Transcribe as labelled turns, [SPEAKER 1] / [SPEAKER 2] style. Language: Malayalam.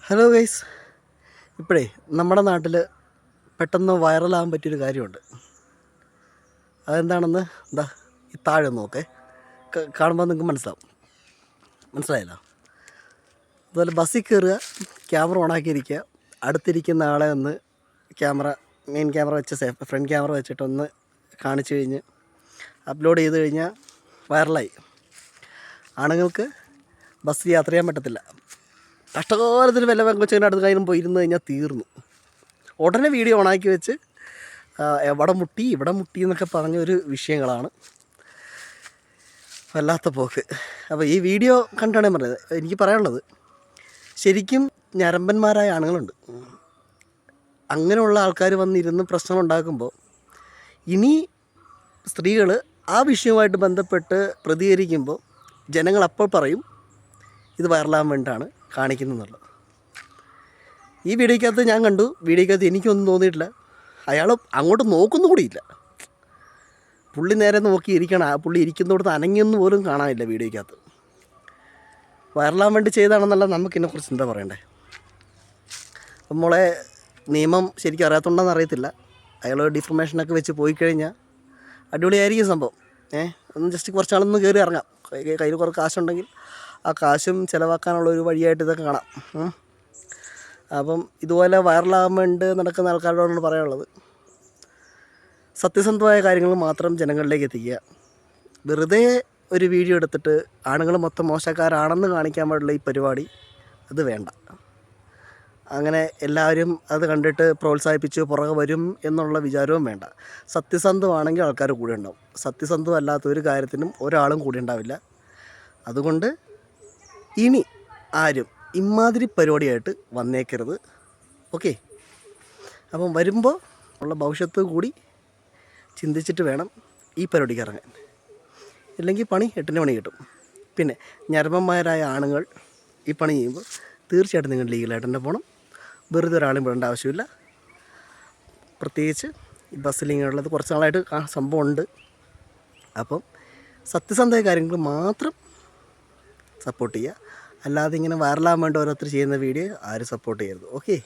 [SPEAKER 1] ഹലോ ഗൈസ്, ഇപ്പോഴേ നമ്മുടെ നാട്ടിൽ പെട്ടെന്ന് വൈറലാകാൻ പറ്റിയൊരു കാര്യമുണ്ട്. അതെന്താണെന്ന് ഈ താഴെ നോക്കേ കാണുമ്പോൾ നിങ്ങൾക്ക് മനസ്സിലായല്ലോ. അതുപോലെ ബസ്സിൽ കയറുക, ക്യാമറ ഓണാക്കിയിരിക്കുക, അടുത്തിരിക്കുന്ന ആളെ ഒന്ന് മെയിൻ ക്യാമറ വെച്ച് ഫ്രണ്ട് ക്യാമറ വെച്ചിട്ടൊന്ന് കാണിച്ചു കഴിഞ്ഞ് അപ്ലോഡ് ചെയ്ത് കഴിഞ്ഞാൽ വൈറലായി. ആണുങ്ങൾക്ക് ബസ്സിൽ യാത്ര ചെയ്യാൻ പറ്റത്തില്ല. കഷ്ടകാലത്തിന് വല്ല പെങ്കൊച്ചിൻ്റെ അടുത്ത് കയ്യിലും പോയിരുന്നു കഴിഞ്ഞാൽ തീർന്നു. ഉടനെ വീഡിയോ ഓണാക്കി വെച്ച് എവിടെ മുട്ടി ഇവിടെ മുട്ടി എന്നൊക്കെ പറഞ്ഞൊരു വിഷയങ്ങളാണ്. വല്ലാത്ത പോക്ക്. അപ്പോൾ ഈ വീഡിയോ കണ്ടാണ് ഞാൻ പറഞ്ഞത്. എനിക്ക് പറയാനുള്ളത്, ശരിക്കും ഞരമ്പന്മാരായ ആണുങ്ങളുണ്ട്. അങ്ങനെയുള്ള ആൾക്കാർ വന്നിരുന്ന് പ്രശ്നമുണ്ടാക്കുമ്പോൾ ഇനി സ്ത്രീകൾ ആ വിഷയവുമായിട്ട് ബന്ധപ്പെട്ട് പ്രതികരിക്കുമ്പോൾ ജനങ്ങൾ അപ്പോൾ പറയും ഇത് വൈറലാകാൻ വേണ്ടിയിട്ടാണ് കാണിക്കുന്നുള്ളത്. ഈ വീഡിയോക്കകത്ത് ഞാൻ കണ്ടു, വീഡിയോക്കകത്ത് എനിക്കൊന്നും തോന്നിയിട്ടില്ല. അയാൾ അങ്ങോട്ട് നോക്കുന്നു കൂടിയില്ല. പുള്ളി നേരെ നോക്കിയിരിക്കണം. ആ പുള്ളി ഇരിക്കുന്നിടത്ത് അനങ്ങിയൊന്നും പോലും കാണാനില്ല വീഡിയോക്കകത്ത്. വൈറലാകാൻ വേണ്ടി ചെയ്താണെന്നല്ല നമുക്കിതിനെക്കുറിച്ച് എന്താ പറയണ്ടേ. അപ്പം മോളെ, നിയമം ശരിക്കും അറിയാത്തതുകൊണ്ടെന്ന് അറിയത്തില്ല. അയാൾ ഡിഫർമേഷനൊക്കെ വെച്ച് പോയി കഴിഞ്ഞാൽ അടിപൊളിയായിരിക്കും സംഭവം. ഒന്ന് ജസ്റ്റ് കുറച്ചാളൊന്ന് കയറി ഇറങ്ങാം. കയ്യിൽ കുറച്ച് കാശുണ്ടെങ്കിൽ ആ കാശും ചിലവാക്കാനുള്ളൊരു വഴിയായിട്ട് ഇതൊക്കെ കാണാം. അപ്പം ഇതുപോലെ വൈറലാകാൻ വേണ്ടി നടക്കുന്ന ആൾക്കാരോടാണ് പറയാനുള്ളത്, സത്യസന്ധമായ കാര്യങ്ങൾ മാത്രം ജനങ്ങളിലേക്ക് എത്തിക്കുക. വെറുതെ ഒരു വീഡിയോ എടുത്തിട്ട് ആണുങ്ങൾ മൊത്തം മോശക്കാരാണെന്ന് കാണിക്കാൻ പാടുള്ള ഈ പരിപാടി അത് വേണ്ട. അങ്ങനെ എല്ലാവരും അത് കണ്ടിട്ട് പ്രോത്സാഹിപ്പിച്ച് പുറകെ വരും എന്നുള്ള വിചാരവും വേണ്ട. സത്യസന്ധമാണെങ്കിൽ ആൾക്കാർ കൂടെ ഉണ്ടാവും. സത്യസന്ധമല്ലാത്ത ഒരു കാര്യത്തിനും ഒരാളും കൂടെ ഉണ്ടാവില്ല. അതുകൊണ്ട് ഇനി ആരും ഇമാതിരി പരിപാടിയായിട്ട് വന്നേക്കരുത്. ഓക്കെ? അപ്പം വരുമ്പോൾ ഉള്ള ഭവിഷ്യത്ത് കൂടി ചിന്തിച്ചിട്ട് വേണം ഈ പരിപാടിക്ക് ഇറങ്ങാൻ. ഇല്ലെങ്കിൽ പണി 8 മണി കിട്ടും. പിന്നെ ഞരമ്പന്മാരായ ആണുങ്ങൾ ഈ പണി ചെയ്യുമ്പോൾ തീർച്ചയായിട്ടും നിങ്ങൾ ലീഗലായിട്ട് തന്നെ പോകണം. വെറുതെ ഒരാളും വിടേണ്ട ആവശ്യമില്ല. പ്രത്യേകിച്ച് ഈ ബസ്സിൽ ഇങ്ങനെയുള്ളത് കുറച്ച് നാളായിട്ട് സംഭവം ഉണ്ട്. അപ്പം സത്യസന്ധമായ കാര്യങ്ങൾ മാത്രം സപ്പോർട്ട് ചെയ്യുക. അല്ലാതെ ഇങ്ങനെ വൈറലാകാൻ വേണ്ടി ഓരോരുത്തർ ചെയ്യുന്ന വീഡിയോ ആരും സപ്പോർട്ട് ചെയ്യരുത്. ഓക്കെ?